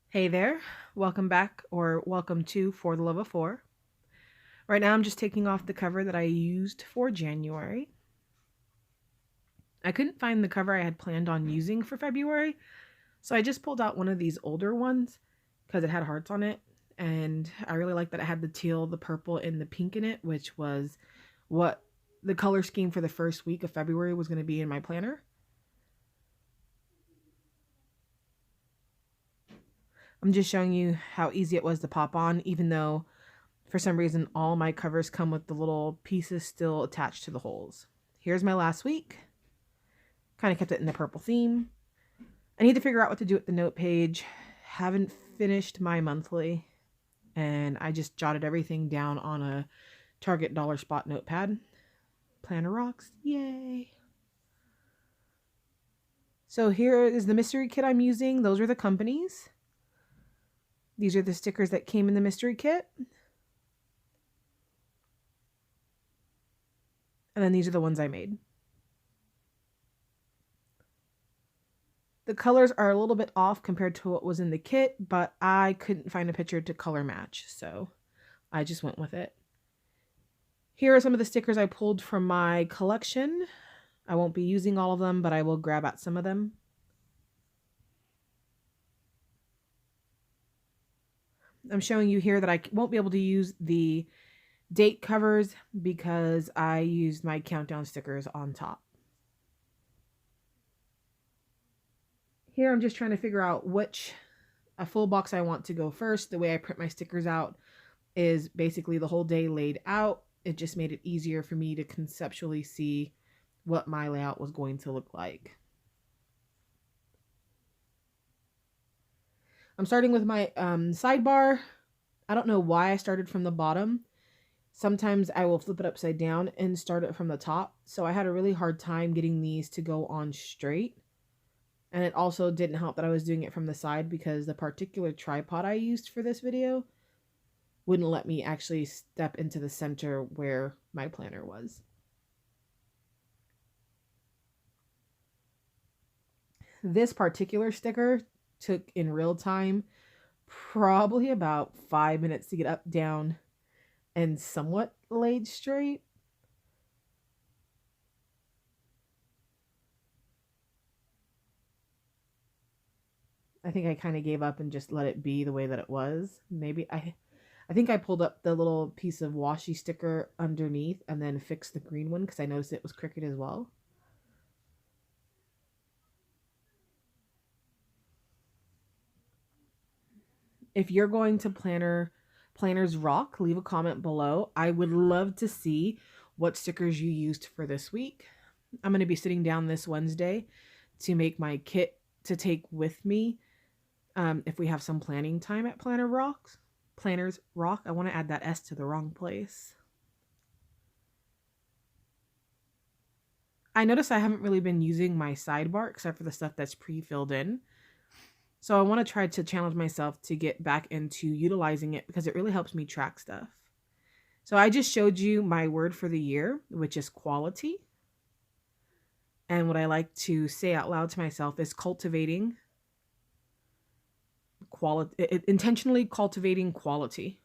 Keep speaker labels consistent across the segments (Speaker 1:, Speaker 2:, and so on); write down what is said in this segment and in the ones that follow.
Speaker 1: Hey there, welcome back or welcome to For the Love of Four. Right now I'm just taking off the cover that I used for January. I couldn't find the cover I had planned on using for February, so I just pulled out one of these older ones because it had hearts on it, and I really liked that it had the teal, the purple, and the pink in it, which was what the color scheme for the first week of February was going to be in my planner. I'm just showing you how easy it was to pop on, even though for some reason all my covers come with the little pieces still attached to the holes. Here's my last week. Kind of kept it in the purple theme. I need to figure out what to do with the note page. Haven't finished my monthly, and I just jotted everything down on a Target dollar spot notepad. Planner rocks. Yay. So here is the mystery kit I'm using. Those are the companies. These are the stickers that came in the mystery kit. And then these are the ones I made. The colors are a little bit off compared to what was in the kit, but I couldn't find a picture to color match, so I just went with it. Here are some of the stickers I pulled from my collection. I won't be using all of them, but I will grab at some of them. I'm showing you here that I won't be able to use the date covers because I used my countdown stickers on top. Here I'm just trying to figure out which a full box I want to go first. The way I print my stickers out is basically the whole day laid out. It just made it easier for me to conceptually see what my layout was going to look like. I'm starting with my sidebar. I don't know why I started from the bottom. Sometimes I will flip it upside down and start it from the top. So I had a really hard time getting these to go on straight. And it also didn't help that I was doing it from the side because the particular tripod I used for this video wouldn't let me actually step into the center where my planner was. This particular sticker took in real time probably about 5 minutes to get up, down, and somewhat laid straight. I think I kind of gave up and just let it be the way that it was. Maybe I think I pulled up the little piece of washi sticker underneath and then fixed the green one because I noticed it was crooked as well. If you're going to Planners Rock, leave a comment below. I would love to see what stickers you used for this week. I'm going to be sitting down this Wednesday to make my kit to take with me if we have some planning time at Planners Rock. I want to add that S to the wrong place. I notice I haven't really been using my sidebar except for the stuff that's pre-filled in. So I want to try to challenge myself to get back into utilizing it because it really helps me track stuff. So I just showed you my word for the year, which is quality. And what I like to say out loud to myself is intentionally cultivating quality.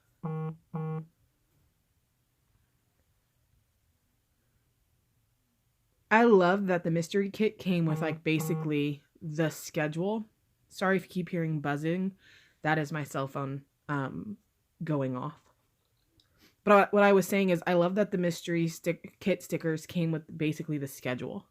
Speaker 1: I love that the mystery kit came with like basically the schedule. Sorry if you keep hearing buzzing. That is my cell phone going off. But what I was saying is I love that the mystery kit stickers came with basically the schedule.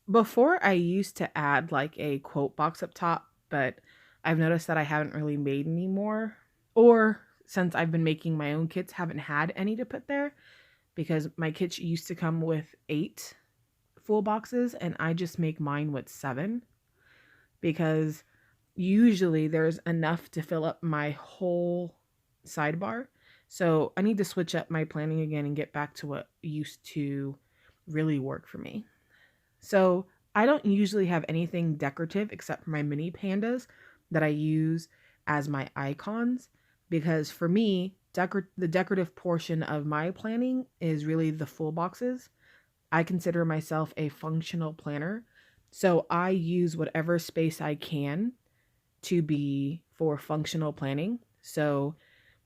Speaker 1: Before I used to add like a quote box up top, but I've noticed that I haven't really made any more. Or since I've been making my own kits, haven't had any to put there because my kits used to come with 8 full boxes and I just make mine with 7 because usually there's enough to fill up my whole sidebar. So I need to switch up my planning again and get back to what used to really work for me. So I don't usually have anything decorative except for my mini pandas that I use as my icons because for me, the decorative portion of my planning is really the full boxes. I consider myself a functional planner. So I use whatever space I can to be for functional planning. So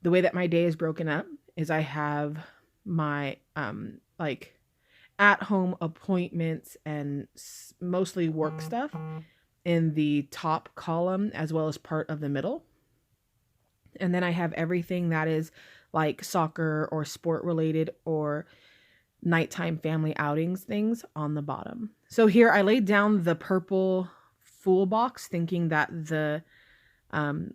Speaker 1: the way that my day is broken up is I have my like at home appointments and mostly work stuff in the top column as well as part of the middle. And then I have everything that is like soccer or sport related or nighttime family outings things on the bottom. So here I laid down the purple full box thinking that the um,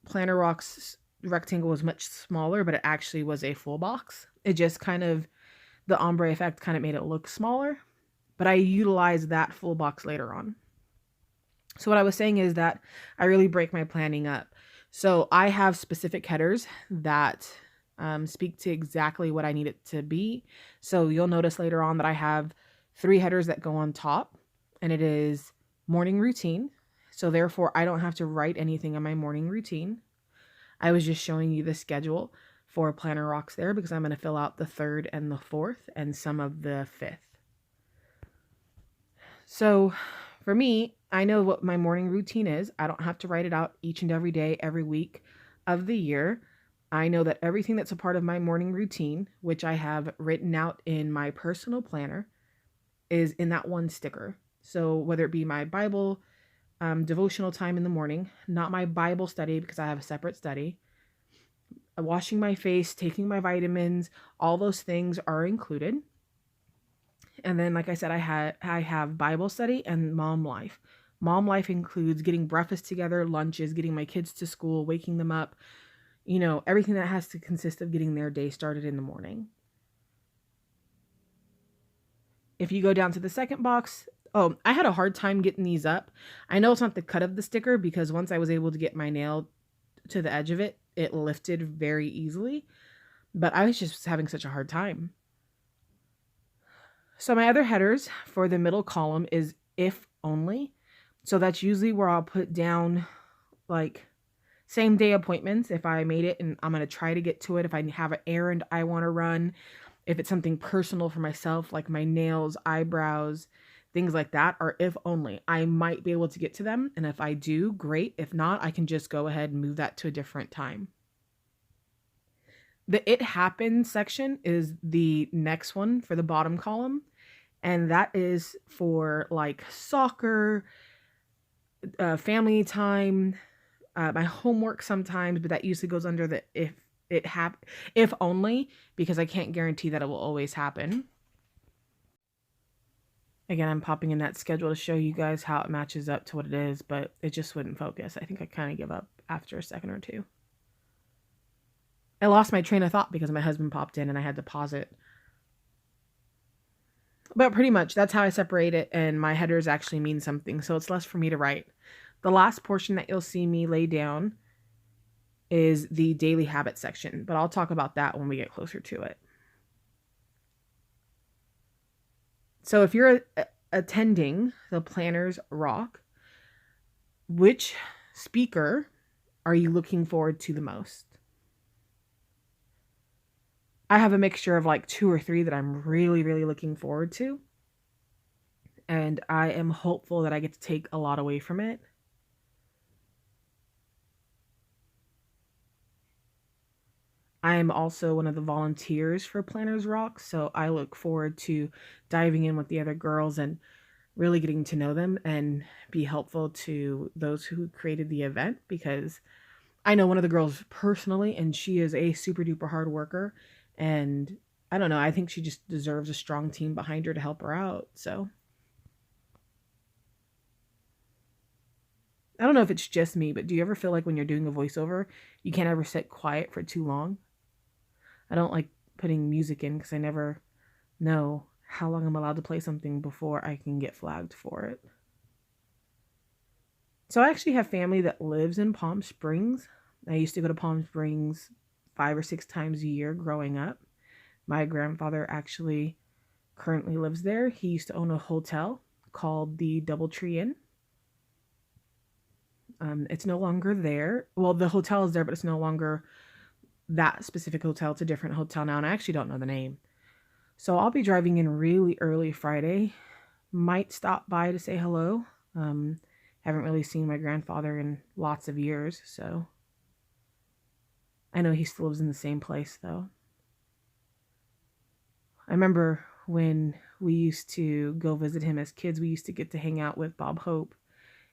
Speaker 1: Planner Rocks rectangle was much smaller, but it actually was a full box. It just kind of, the ombre effect kind of made it look smaller, but I utilized that full box later on. So what I was saying is that I really break my planning up. So I have specific headers that speak to exactly what I need it to be. So you'll notice later on that I have 3 headers that go on top, and it is morning routine. So therefore, I don't have to write anything in my morning routine. I was just showing you the schedule for Planner Rocks there because I'm going to fill out the 3rd and the 4th and some of the 5th. So for me, I know what my morning routine is. I don't have to write it out each and every day, every week of the year. I know that everything that's a part of my morning routine, which I have written out in my personal planner, is in that one sticker. So whether it be my Bible devotional time in the morning, not my Bible study because I have a separate study, washing my face, taking my vitamins, all those things are included. And then, like I said, I have Bible study and mom life. Mom life includes getting breakfast together, lunches, getting my kids to school, waking them up, everything that has to consist of getting their day started in the morning. If you go down to the second box, I had a hard time getting these up. I know it's not the cut of the sticker because once I was able to get my nail to the edge of it, it lifted very easily, but I was just having such a hard time. So my other headers for the middle column is if only. So that's usually where I'll put down like same day appointments if I made it and I'm going to try to get to it. If I have an errand I want to run, if it's something personal for myself, like my nails, eyebrows, things like that, or if only, I might be able to get to them. And if I do, great. If not, I can just go ahead and move that to a different time. The It Happened section is the next one for the bottom column. And that is for like soccer, family time, my homework sometimes, but that usually goes under the if only, because I can't guarantee that it will always happen. Again, I'm popping in that schedule to show you guys how it matches up to what it is, but it just wouldn't focus. I think I kind of give up after a second or two. I lost my train of thought because my husband popped in and I had to pause it. But pretty much that's how I separate it, and my headers actually mean something, so it's less for me to write. The last portion that you'll see me lay down is the daily habit section, but I'll talk about that when we get closer to it. So if you're attending the Planners Rock, which speaker are you looking forward to the most? I have a mixture of like 2 or 3 that I'm really, really looking forward to. And I am hopeful that I get to take a lot away from it. I am also one of the volunteers for Planners Rock, so I look forward to diving in with the other girls and really getting to know them and be helpful to those who created the event, because I know one of the girls personally and she is a super duper hard worker, and I don't know, I think she just deserves a strong team behind her to help her out. So I don't know if it's just me, but do you ever feel like when you're doing a voiceover, you can't ever sit quiet for too long? I don't like putting music in because I never know how long I'm allowed to play something before I can get flagged for it. So I actually have family that lives in Palm Springs. I used to go to Palm Springs 5 or 6 times a year growing up. My grandfather actually currently lives there. He used to own a hotel called the Doubletree Inn. It's no longer there. Well, the hotel is there, but it's no longer that specific hotel to a different hotel now, and I actually don't know the name. So I'll be driving in really early Friday. Might stop by to say hello. Haven't really seen my grandfather in lots of years, so I know he still lives in the same place though. I remember when we used to go visit him as kids, we used to get to hang out with Bob Hope.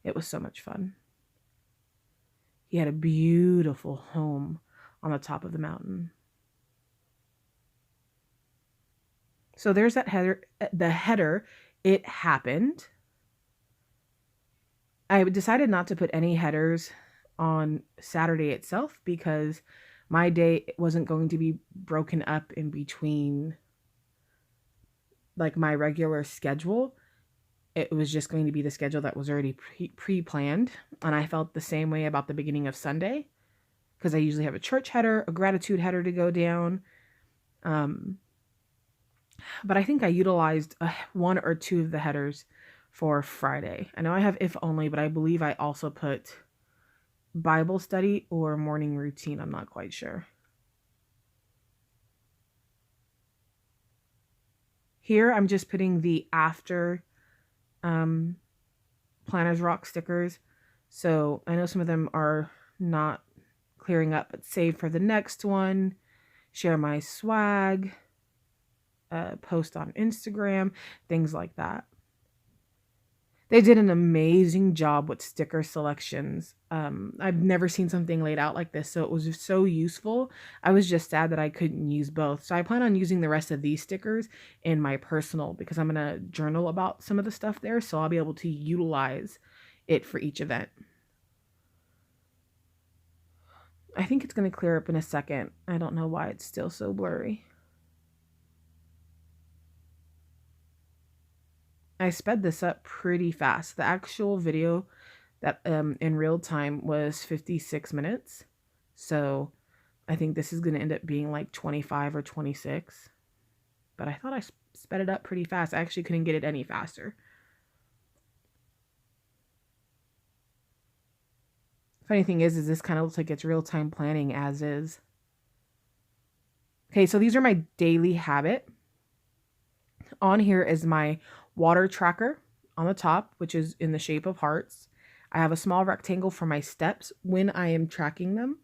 Speaker 1: It was so much fun. He had a beautiful home on the top of the mountain. So there's that header, the header, it happened. I decided not to put any headers on Saturday itself because my day wasn't going to be broken up in between like my regular schedule. It was just going to be the schedule that was already pre-planned. And I felt the same way about the beginning of Sunday because I usually have a church header, a gratitude header to go down. But I think I utilized one or two of the headers for Friday. I know I have if only, but I believe I also put Bible study or morning routine. I'm not quite sure. Here I'm just putting the after Planners Rock stickers. So I know some of them are not clearing up, but save for the next one, share my swag, post on Instagram, things like that. They did an amazing job with sticker selections. I've never seen something laid out like this, so it was just so useful. I was just sad that I couldn't use both. So I plan on using the rest of these stickers in my personal because I'm going to journal about some of the stuff there, so I'll be able to utilize it for each event. I think it's going to clear up in a second. I don't know why it's still so blurry. I sped this up pretty fast. The actual video that in real time was 56 minutes. So I think this is going to end up being like 25 or 26. But I thought I sped it up pretty fast. I actually couldn't get it any faster. Funny thing is this kind of looks like it's real-time planning as is. Okay, so these are my daily habit. On here is my water tracker on the top, which is in the shape of hearts. I have a small rectangle for my steps when I am tracking them.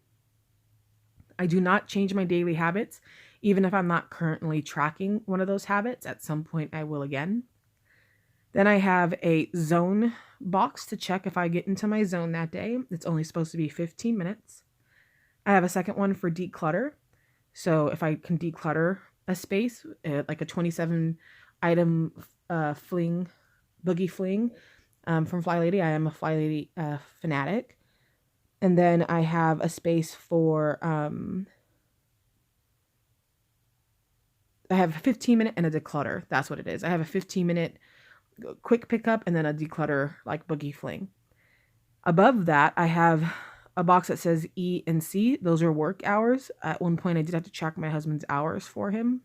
Speaker 1: I do not change my daily habits, even if I'm not currently tracking one of those habits. At some point, I will again. Then I have a zone box to check if I get into my zone that day. It's only supposed to be 15 minutes. I have a second one for declutter. So if I can declutter a space, like a 27 item boogie fling from Fly Lady. I am a Fly Lady fanatic. And then I have a space for, I have a 15-minute and a declutter. That's what it is. I have a 15-minute quick pickup and then a declutter like boogie fling. Above that, I have a box that says E and C. Those are work hours. At one point, I did have to track my husband's hours for him.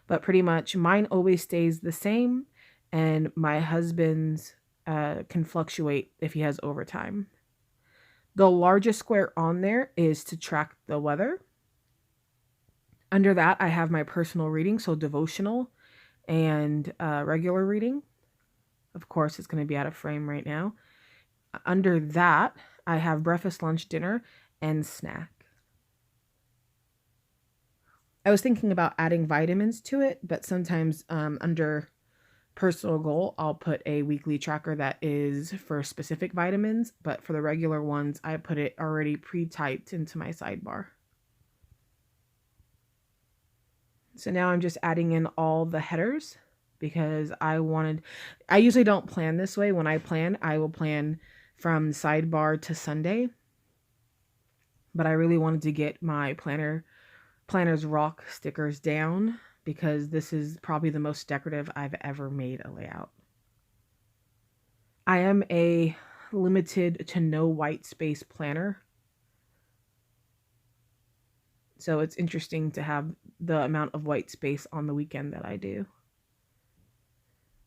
Speaker 1: But pretty much mine always stays the same. And my husband's can fluctuate if he has overtime. The largest square on there is to track the weather. Under that, I have my personal reading, so devotional and regular reading. Of course, it's going to be out of frame right now. Under that, I have breakfast, lunch, dinner, and snack. I was thinking about adding vitamins to it, but sometimes under personal goal, I'll put a weekly tracker that is for specific vitamins, but for the regular ones, I put it already pre-typed into my sidebar. So now I'm just adding in all the headers because I usually don't plan this way. When I plan, I will plan from sidebar to Sunday, but I really wanted to get my Planners Rock stickers down because this is probably the most decorative I've ever made a layout. I am a limited to no white space planner. So it's interesting to have the amount of white space on the weekend that I do.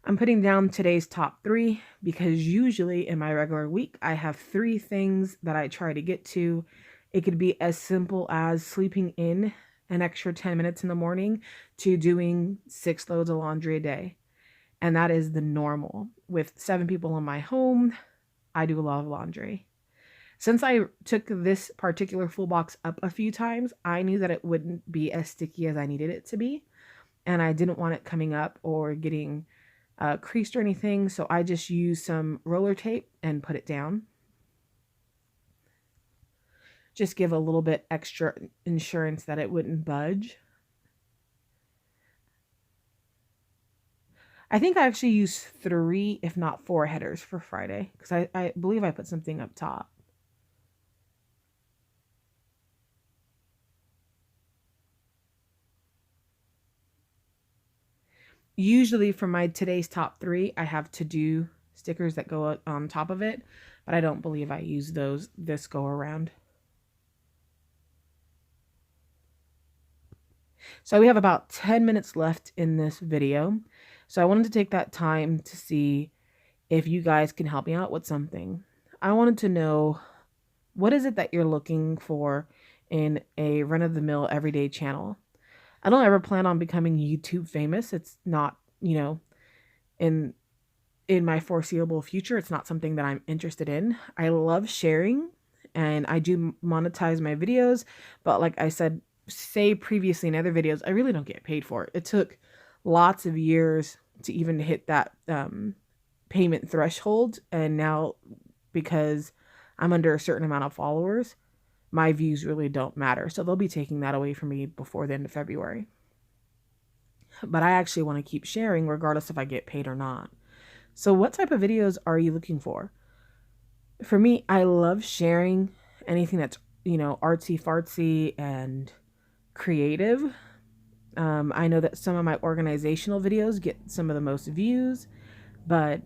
Speaker 1: I'm putting down today's top 3 because usually in my regular week, I have 3 things that I try to get to It could be as simple as sleeping in an extra 10 minutes in the morning to doing 6 loads of laundry a day. And that is the normal. With 7 people in my home, I do a lot of laundry. Since I took this particular full box up a few times, I knew that it wouldn't be as sticky as I needed it to be. And I didn't want it coming up or getting creased or anything. So I just used some roller tape and put it down. Just give a little bit extra insurance that it wouldn't budge. I think I actually used 3, if not 4 headers for Friday, because I believe I put something up top. Usually for my today's top 3, I have to-do stickers that go on top of it, but I don't believe I used those this go around. So we have about 10 minutes left in this video. So I wanted to take that time to see if you guys can help me out with something. I wanted to know, what is it that you're looking for in a run-of-the-mill everyday channel? I don't ever plan on becoming YouTube famous. It's not, in my foreseeable future. It's not something that I'm interested in. I love sharing and I do monetize my videos, but like I said, say previously in other videos, I really don't get paid for it. It took lots of years to even hit that payment threshold, and now because I'm under a certain amount of followers, my views really don't matter. So they'll be taking that away from me before the end of February. But I actually want to keep sharing regardless if I get paid or not. So what type of videos are you looking for? For me, I love sharing anything that's, artsy fartsy and creative. I know that some of my organizational videos get some of the most views, but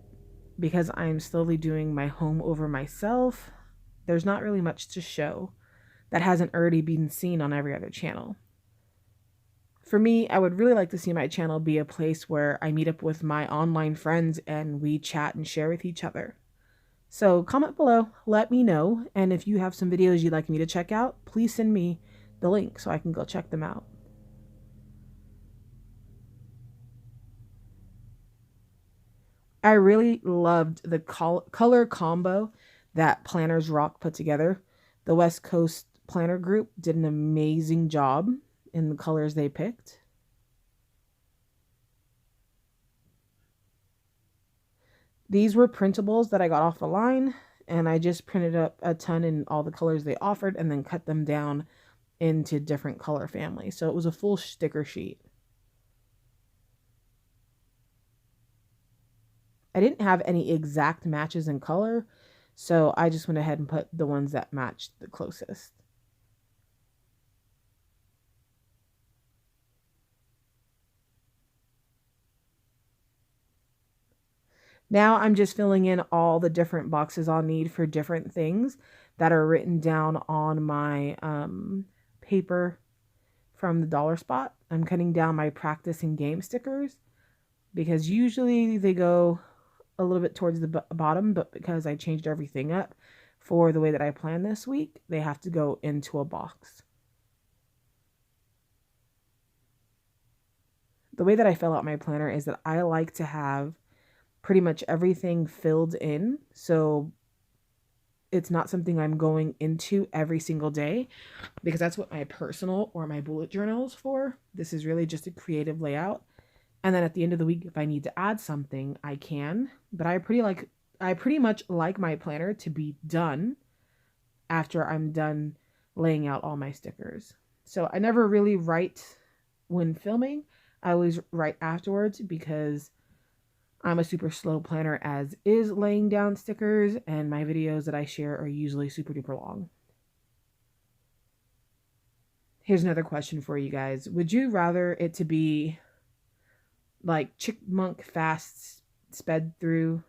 Speaker 1: because I'm slowly doing my home over myself, there's not really much to show that hasn't already been seen on every other channel. For me, I would really like to see my channel be a place where I meet up with my online friends and we chat and share with each other. So comment below, let me know, and if you have some videos you'd like me to check out, please send me the link so I can go check them out. I really loved the color combo that Planners Rock put together. The West Coast Planner Group did an amazing job in the colors they picked. These were printables that I got off the line, and I just printed up a ton in all the colors they offered and then cut them down into different color families. So it was a full sticker sheet. I didn't have any exact matches in color, so I just went ahead and put the ones that matched the closest. Now I'm just filling in all the different boxes I'll need for different things that are written down on my paper from the dollar spot. I'm cutting down my practice and game stickers because usually they go a little bit towards the bottom, but because I changed everything up for the way that I planned this week, they have to go into a box. The way that I fill out my planner is that I like to have pretty much everything filled in, so it's not something I'm going into every single day, because that's what my personal or my bullet journal is for. This is really just a creative layout. And then at the end of the week, if I need to add something, I can. But I pretty much like my planner to be done after I'm done laying out all my stickers. So I never really write when filming. I always write afterwards because I'm a super slow planner as is laying down stickers, and my videos that I share are usually super duper long. Here's another question for you guys. Would you rather it to be like chipmunk fast sped through,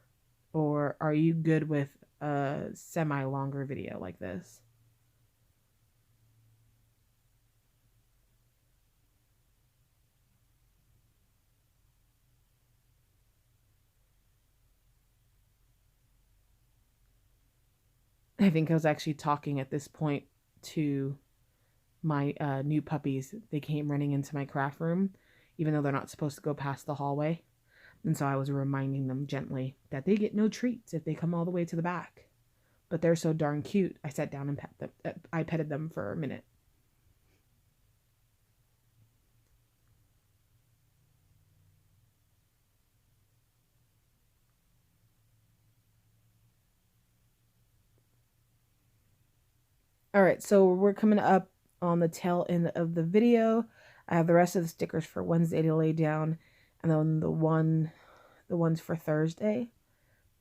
Speaker 1: or are you good with a semi-longer video like this? I think I was actually talking at this point to my new puppies. They came running into my craft room, even though they're not supposed to go past the hallway. And so I was reminding them gently that they get no treats if they come all the way to the back. But they're so darn cute. I sat down and I petted them for a minute. All right, so we're coming up on the tail end of the video. I have the rest of the stickers for Wednesday to lay down, and then the ones for Thursday.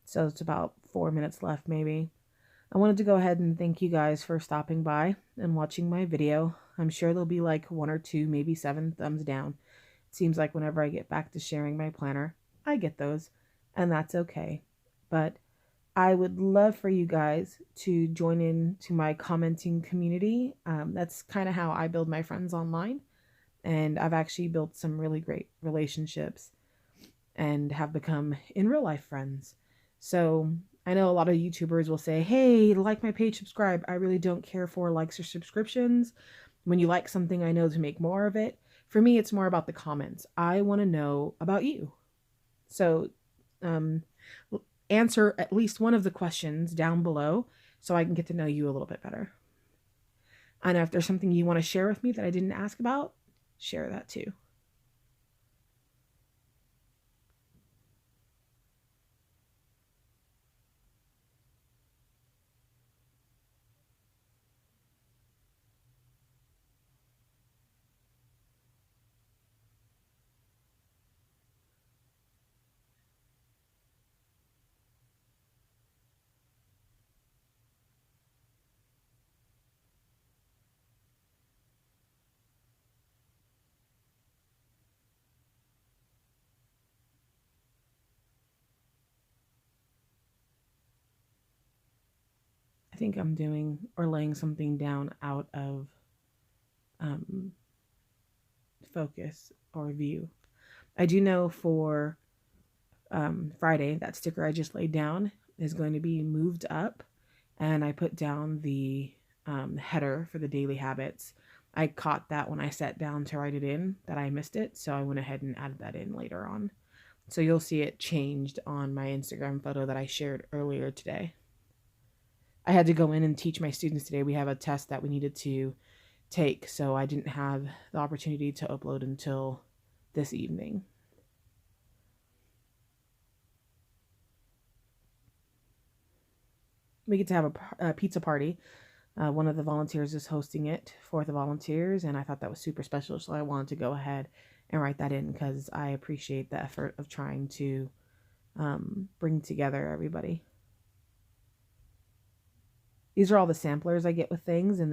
Speaker 1: So it's about 4 minutes left, maybe. I wanted to go ahead and thank you guys for stopping by and watching my video. I'm sure there'll be like 1 or 2, maybe 7 thumbs down. It seems like whenever I get back to sharing my planner, I get those, and that's okay. But I would love for you guys to join in to my commenting community. That's kind of how I build my friends online. And I've actually built some really great relationships and have become in real life friends. So I know a lot of YouTubers will say, hey, like my page, subscribe. I really don't care for likes or subscriptions. When you like something, I know to make more of it. For me, it's more about the comments. I want to know about you. So answer at least one of the questions down below so I can get to know you a little bit better. And if there's something you want to share with me that I didn't ask about, share that too. I think I'm doing or laying something down out of focus or view. I do know for Friday, that sticker I just laid down is going to be moved up, and I put down the header for the daily habits. I caught that when I sat down to write it in that I missed it, so I went ahead and added that in later on. So you'll see it changed on my Instagram photo that I shared earlier today. I had to go in and teach my students today. We have a test that we needed to take, so I didn't have the opportunity to upload until this evening. We get to have a pizza party. One of the volunteers is hosting it for the volunteers, and I thought that was super special, so I wanted to go ahead and write that in because I appreciate the effort of trying to bring together everybody. These are all the samplers I get with things, and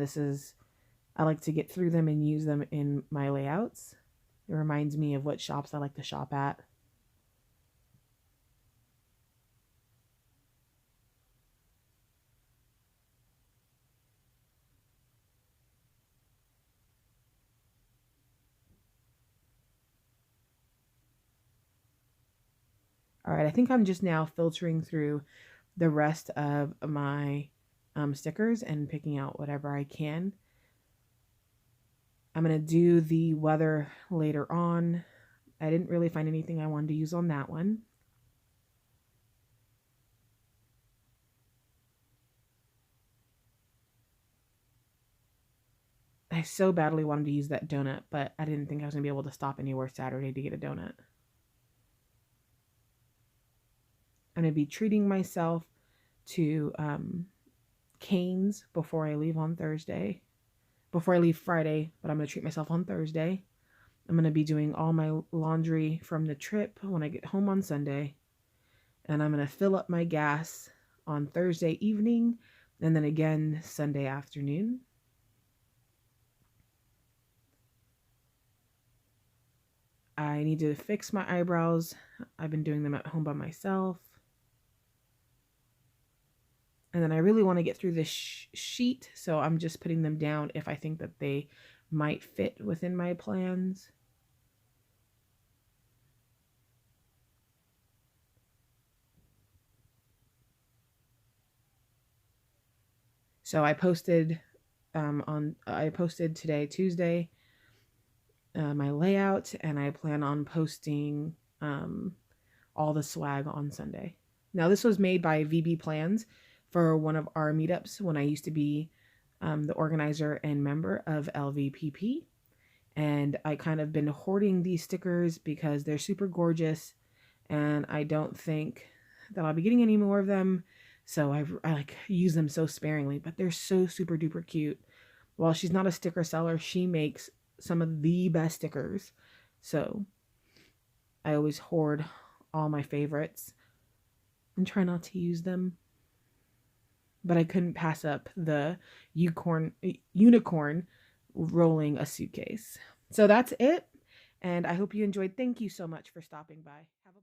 Speaker 1: I like to get through them and use them in my layouts. It reminds me of what shops I like to shop at. All right, I think I'm just now filtering through the rest of my stickers and picking out whatever I can. I'm going to do the weather later on. I didn't really find anything I wanted to use on that one. I so badly wanted to use that donut, but I didn't think I was going to be able to stop anywhere Saturday to get a donut. I'm going to be treating myself to canes before I leave on Thursday. Before I leave Friday, but I'm going to treat myself on Thursday. I'm going to be doing all my laundry from the trip when I get home on Sunday. And I'm going to fill up my gas on Thursday evening and then again Sunday afternoon. I need to fix my eyebrows. I've been doing them at home by myself. And then I really want to get through this sheet, so I'm just putting them down if I think that they might fit within my plans. So I posted I posted today, Tuesday, my layout, and I plan on posting all the swag on Sunday. Now, this was made by VB Plans for one of our meetups when I used to be the organizer and member of LVPP. And I kind of been hoarding these stickers because they're super gorgeous, and I don't think that I'll be getting any more of them. So I like use them so sparingly, but they're so super duper cute. While she's not a sticker seller, she makes some of the best stickers. So I always hoard all my favorites and try not to use them. But I couldn't pass up the unicorn rolling a suitcase. So that's it. And I hope you enjoyed. Thank you so much for stopping by. Have a